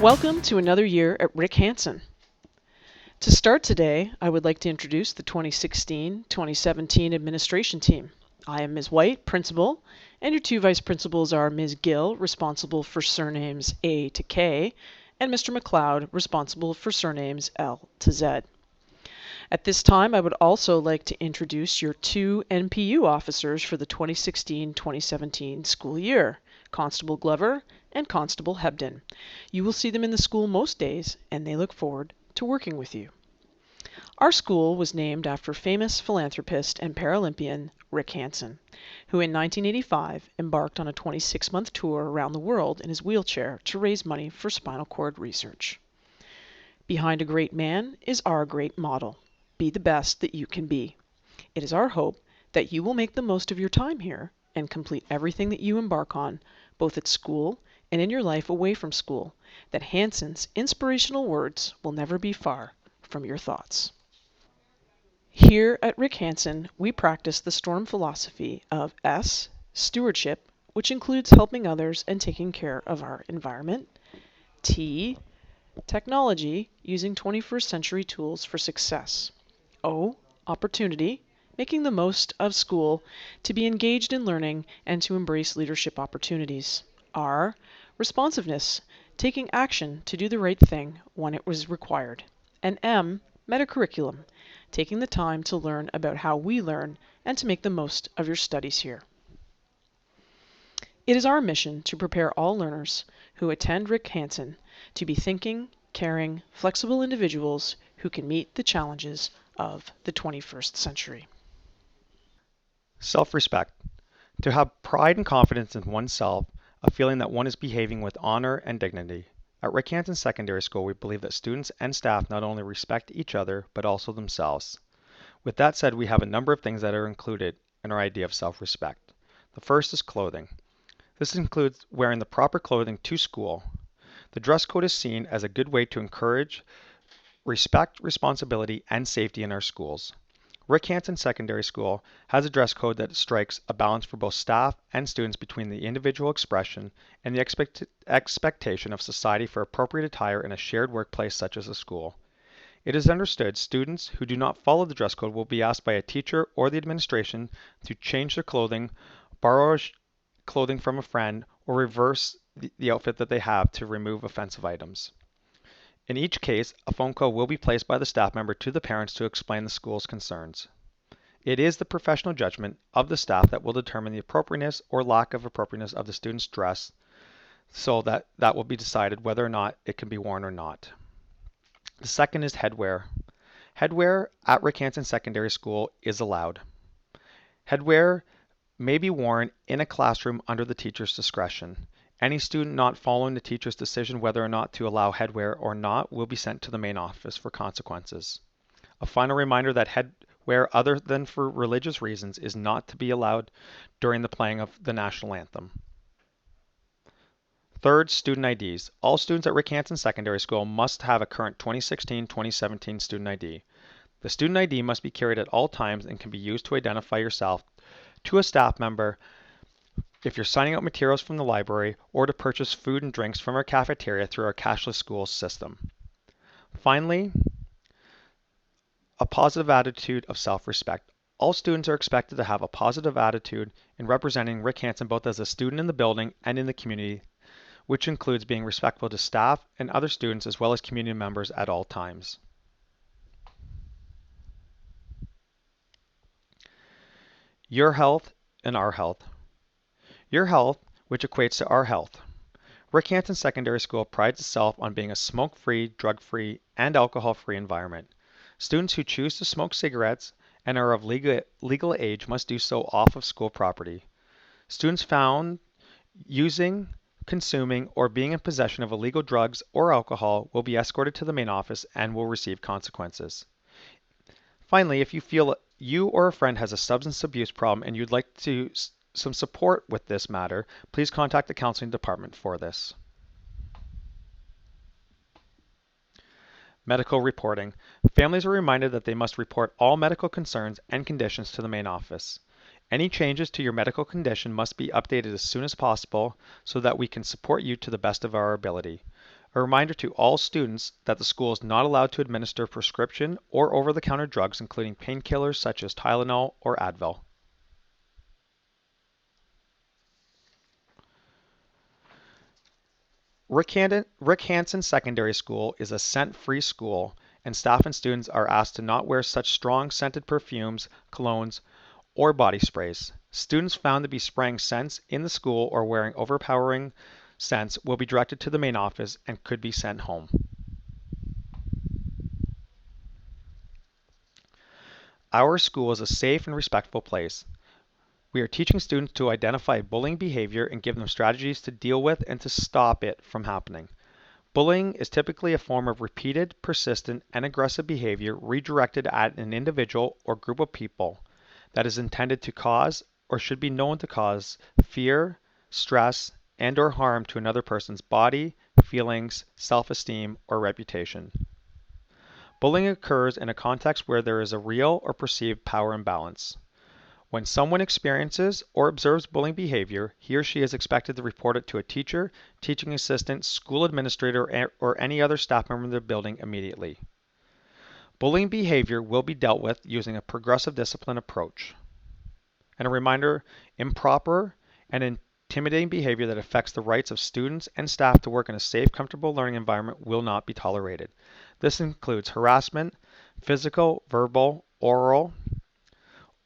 Welcome to another year at Rick Hansen. To start today, I would like to introduce the 2016-2017 administration team. I am Ms. White, principal, and your two vice principals are Ms. Gill, responsible for surnames A to K, and Mr. McLeod, responsible for surnames L to Z. At this time, I would also like to introduce your two NPU officers for the 2016-2017 school year, Constable Glover and Constable Hebden. You will see them in the school most days, and they look forward to working with you. Our school was named after famous philanthropist and Paralympian Rick Hansen, who in 1985 embarked on a 26-month tour around the world in his wheelchair to raise money for spinal cord research. Behind a great man is our great model. Be the best that you can be. It is our hope that you will make the most of your time here and complete everything that you embark on, both at school and in your life away from school, that Hansen's inspirational words will never be far from your thoughts. Here at Rick Hansen, we practice the STORM philosophy of S, stewardship, which includes helping others and taking care of our environment. T, technology, using 21st century tools for success. O, opportunity, making the most of school to be engaged in learning and to embrace leadership opportunities. R, responsiveness, taking action to do the right thing when it was required. And M, metacurriculum, taking the time to learn about how we learn and to make the most of your studies here. It is our mission to prepare all learners who attend Rick Hansen to be thinking, caring, flexible individuals who can meet the challenges of the 21st century. Self-respect. To have pride and confidence in oneself, a feeling that one is behaving with honor and dignity. At Rick Hansen Secondary School, we believe that students and staff not only respect each other, but also themselves. With that said, we have a number of things that are included in our idea of self-respect. The first is clothing. This includes wearing the proper clothing to school. The dress code is seen as a good way to encourage respect, responsibility, and safety in our schools. Rick Hansen Secondary School has a dress code that strikes a balance for both staff and students between the individual expression and the expectation of society for appropriate attire in a shared workplace such as a school. It is understood students who do not follow the dress code will be asked by a teacher or the administration to change their clothing, borrow clothing from a friend, or reverse the outfit that they have to remove offensive items. In each case, a phone call will be placed by the staff member to the parents to explain the school's concerns. It is the professional judgment of the staff that will determine the appropriateness or lack of appropriateness of the student's dress, so that will be decided whether or not it can be worn or not. The second is headwear. Headwear at Rick Hansen Secondary School is allowed. Headwear may be worn in a classroom under the teacher's discretion. Any student not following the teacher's decision whether or not to allow headwear or not will be sent to the main office for consequences. A final reminder that headwear other than for religious reasons is not to be allowed during the playing of the national anthem. Third, student IDs. All students at Rick Hansen Secondary School must have a current 2016-2017 student ID. The student ID must be carried at all times and can be used to identify yourself to a staff member if you're signing out materials from the library, or to purchase food and drinks from our cafeteria through our cashless school system. Finally, a positive attitude of self-respect. All students are expected to have a positive attitude in representing Rick Hansen both as a student in the building and in the community, which includes being respectful to staff and other students as well as community members at all times. Your health and our health. Your health, which equates to our health. Rick Hansen Secondary School prides itself on being a smoke-free, drug-free, and alcohol-free environment. Students who choose to smoke cigarettes and are of legal age must do so off of school property. Students found using, consuming, or being in possession of illegal drugs or alcohol will be escorted to the main office and will receive consequences. Finally, if you feel you or a friend has a substance abuse problem and you'd like some support with this matter, please contact the counseling department for this. Medical reporting. Families are reminded that they must report all medical concerns and conditions to the main office. Any changes to your medical condition must be updated as soon as possible so that we can support you to the best of our ability. A reminder to all students that the school is not allowed to administer prescription or over-the-counter drugs, including painkillers such as Tylenol or Advil. Rick Hansen Secondary School is a scent-free school, and staff and students are asked to not wear such strong scented perfumes, colognes, or body sprays. Students found to be spraying scents in the school or wearing overpowering scents will be directed to the main office and could be sent home. Our school is a safe and respectful place. We are teaching students to identify bullying behavior and give them strategies to deal with and to stop it from happening. Bullying is typically a form of repeated, persistent, and aggressive behavior redirected at an individual or group of people that is intended to cause or should be known to cause fear, stress, and or harm to another person's body, feelings, self-esteem, or reputation. Bullying occurs in a context where there is a real or perceived power imbalance. When someone experiences or observes bullying behavior, he or she is expected to report it to a teacher, teaching assistant, school administrator, or any other staff member in the building immediately. Bullying behavior will be dealt with using a progressive discipline approach. And a reminder, improper and intimidating behavior that affects the rights of students and staff to work in a safe, comfortable learning environment will not be tolerated. This includes harassment, physical, verbal, oral,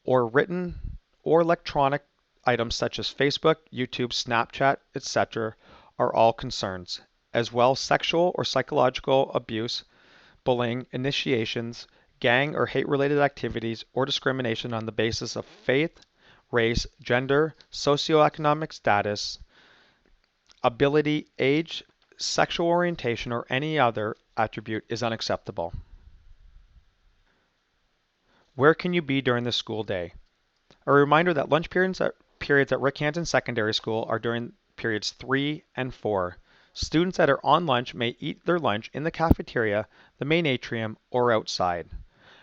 or written or electronic items such as Facebook, YouTube, Snapchat, etc. are all concerns, as well as sexual or psychological abuse, bullying, initiations, gang or hate-related activities, or discrimination on the basis of faith, race, gender, socioeconomic status, ability, age, sexual orientation, or any other attribute is unacceptable. Where can you be during the school day? A reminder that lunch periods at Rick Hansen Secondary School are during periods 3 and 4. Students that are on lunch may eat their lunch in the cafeteria, the main atrium, or outside.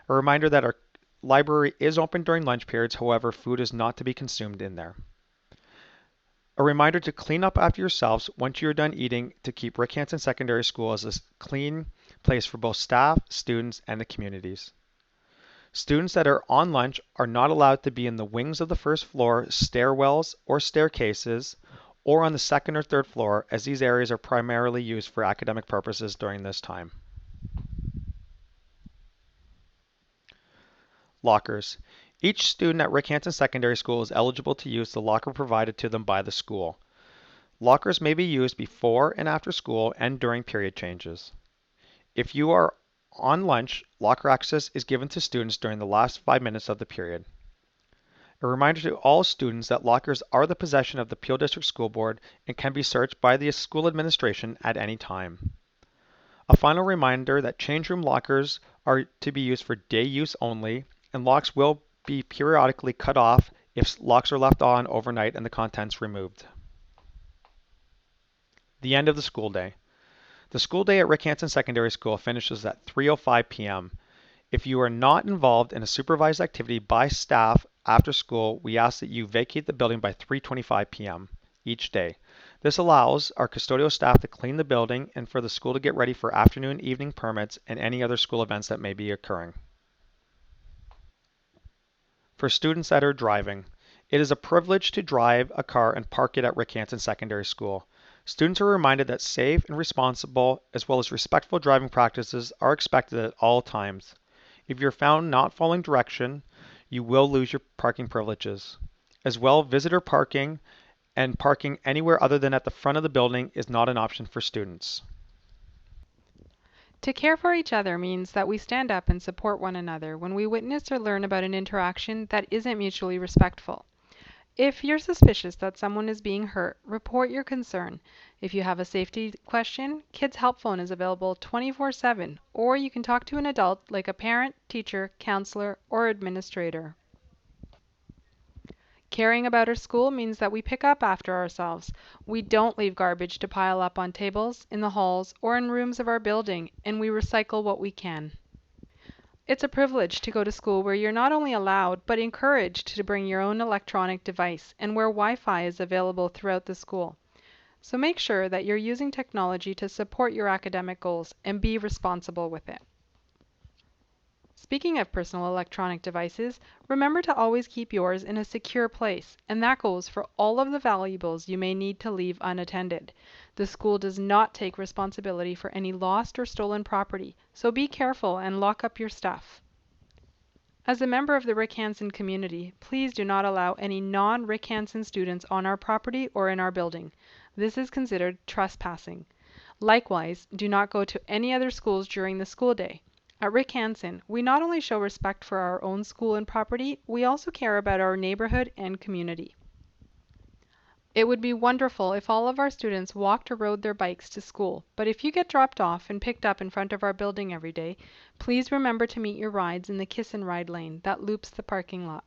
A reminder that our library is open during lunch periods, however, food is not to be consumed in there. A reminder to clean up after yourselves once you're done eating to keep Rick Hansen Secondary School as a clean place for both staff, students, and the communities. Students that are on lunch are not allowed to be in the wings of the first floor, stairwells, or staircases, or on the second or third floor, as these areas are primarily used for academic purposes during this time. Lockers. Each student at Rick Hansen Secondary School is eligible to use the locker provided to them by the school. Lockers may be used before and after school and during period changes. If you are on lunch, locker access is given to students during the last 5 minutes of the period. A reminder to all students that lockers are the possession of the Peel District School Board and can be searched by the school administration at any time. A final reminder that change room lockers are to be used for day use only, and locks will be periodically cut off if locks are left on overnight and the contents removed. The end of the school day. The school day at Rick Hansen Secondary School finishes at 3:05 p.m. If you are not involved in a supervised activity by staff after school, we ask that you vacate the building by 3:25 p.m. each day. This allows our custodial staff to clean the building and for the school to get ready for afternoon, evening permits, and any other school events that may be occurring. For students that are driving, it is a privilege to drive a car and park it at Rick Hansen Secondary School. Students are reminded that safe and responsible as well as respectful driving practices are expected at all times. If you're found not following direction, you will lose your parking privileges. As well, visitor parking and parking anywhere other than at the front of the building is not an option for students. To care for each other means that we stand up and support one another when we witness or learn about an interaction that isn't mutually respectful. If you're suspicious that someone is being hurt, report your concern. If you have a safety question, Kids Help Phone is available 24/7, or you can talk to an adult like a parent, teacher, counselor, or administrator. Caring about our school means that we pick up after ourselves. We don't leave garbage to pile up on tables, in the halls, or in rooms of our building, and we recycle what we can. It's a privilege to go to school where you're not only allowed, but encouraged to bring your own electronic device and where Wi-Fi is available throughout the school. So make sure that you're using technology to support your academic goals and be responsible with it. Speaking of personal electronic devices, remember to always keep yours in a secure place, and that goes for all of the valuables you may need to leave unattended. The school does not take responsibility for any lost or stolen property, so be careful and lock up your stuff. As a member of the Rick Hansen community, please do not allow any non-Rick Hansen students on our property or in our building. This is considered trespassing. Likewise, do not go to any other schools during the school day. At Rick Hansen, we not only show respect for our own school and property, we also care about our neighborhood and community. It would be wonderful if all of our students walked or rode their bikes to school, but if you get dropped off and picked up in front of our building every day, please remember to meet your rides in the Kiss and Ride lane that loops the parking lot.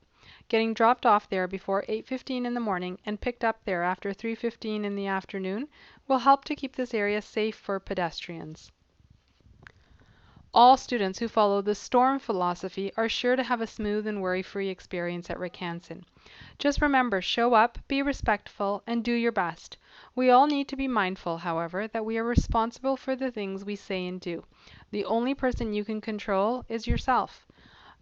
Getting dropped off there before 8:15 in the morning and picked up there after 3:15 in the afternoon will help to keep this area safe for pedestrians. All students who follow the STORM philosophy are sure to have a smooth and worry-free experience at Rick Hansen. Just remember, show up, be respectful, and do your best. We all need to be mindful, however, that we are responsible for the things we say and do. The only person you can control is yourself.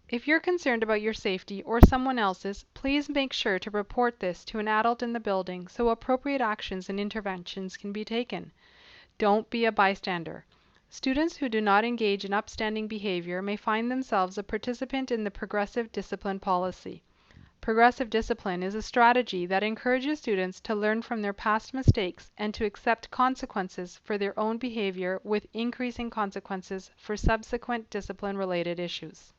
If you're concerned about your safety or someone else's, please make sure to report this to an adult in the building so appropriate actions and interventions can be taken. Don't be a bystander. Students who do not engage in upstanding behavior may find themselves a participant in the progressive discipline policy. Progressive discipline is a strategy that encourages students to learn from their past mistakes and to accept consequences for their own behavior with increasing consequences for subsequent discipline-related issues.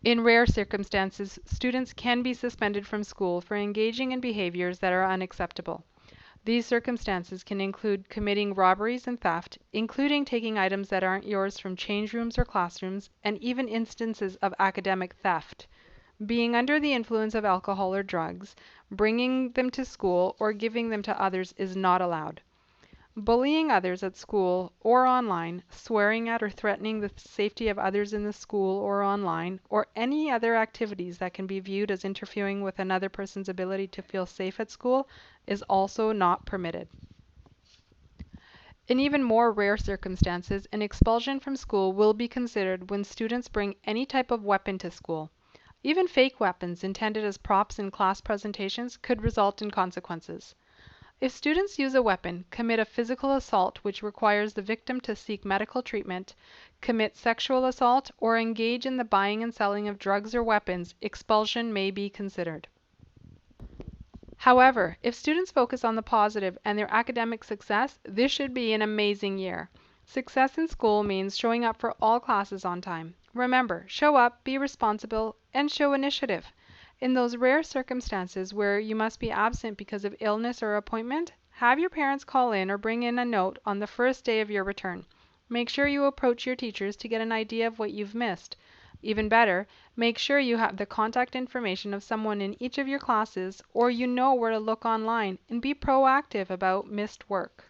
In rare circumstances, students can be suspended from school for engaging in behaviors that are unacceptable. These circumstances can include committing robberies and theft, including taking items that aren't yours from change rooms or classrooms, and even instances of academic theft. Being under the influence of alcohol or drugs, bringing them to school, or giving them to others is not allowed. Bullying others at school or online, swearing at or threatening the safety of others in the school or online, or any other activities that can be viewed as interfering with another person's ability to feel safe at school is also not permitted. In even more rare circumstances, an expulsion from school will be considered when students bring any type of weapon to school. Even fake weapons intended as props in class presentations could result in consequences. If students use a weapon, commit a physical assault which requires the victim to seek medical treatment, commit sexual assault, or engage in the buying and selling of drugs or weapons, expulsion may be considered. However, if students focus on the positive and their academic success, this should be an amazing year. Success in school means showing up for all classes on time. Remember, show up, be responsible, and show initiative. In those rare circumstances where you must be absent because of illness or appointment, have your parents call in or bring in a note on the first day of your return. Make sure you approach your teachers to get an idea of what you've missed. Even better, make sure you have the contact information of someone in each of your classes, or you know where to look online, and be proactive about missed work.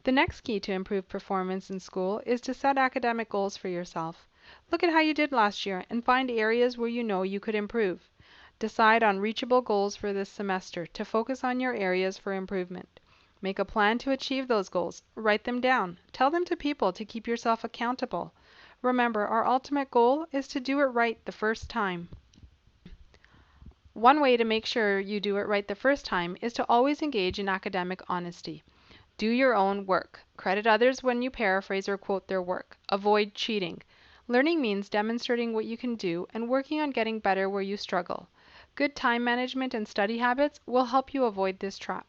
The next key to improve performance in school is to set academic goals for yourself. Look at how you did last year and find areas where you know you could improve. Decide on reachable goals for this semester to focus on your areas for improvement. Make a plan to achieve those goals. Write them down. Tell them to people to keep yourself accountable. Remember, our ultimate goal is to do it right the first time. One way to make sure you do it right the first time is to always engage in academic honesty. Do your own work. Credit others when you paraphrase or quote their work. Avoid cheating. Learning means demonstrating what you can do and working on getting better where you struggle. Good time management and study habits will help you avoid this trap.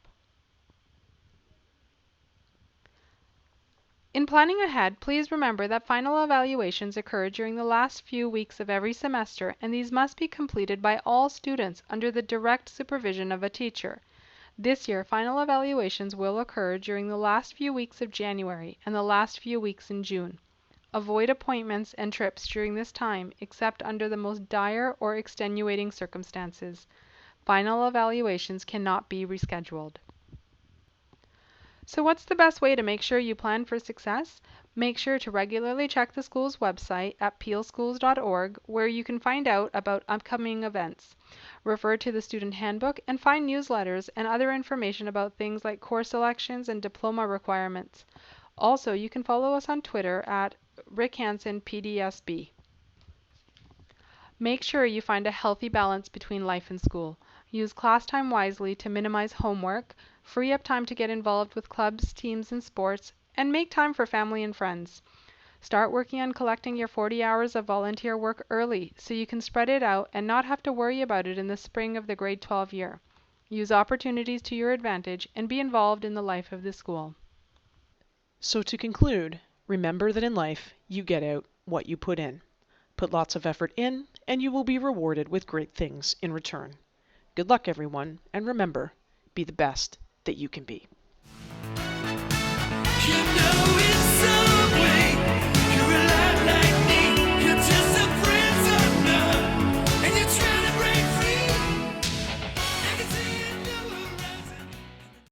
In planning ahead, please remember that final evaluations occur during the last few weeks of every semester, and these must be completed by all students under the direct supervision of a teacher. This year, final evaluations will occur during the last few weeks of January and the last few weeks in June. Avoid appointments and trips during this time except under the most dire or extenuating circumstances. Final evaluations cannot be rescheduled. So what's the best way to make sure you plan for success? Make sure to regularly check the school's website at peelschools.org, where you can find out about upcoming events. Refer to the student handbook and find newsletters and other information about things like course selections and diploma requirements. Also, you can follow us on Twitter at Rick Hansen PDSB. Make sure you find a healthy balance between life and school. Use class time wisely to minimize homework, free up time to get involved with clubs, teams, and sports, and make time for family and friends. Start working on collecting your 40 hours of volunteer work early so you can spread it out and not have to worry about it in the spring of the grade 12 year. Use opportunities to your advantage and be involved in the life of the school. So to conclude, remember that in life you get out what you put in. Put lots of effort in, and you will be rewarded with great things in return. Good luck, everyone, and remember, be the best that you can be. You know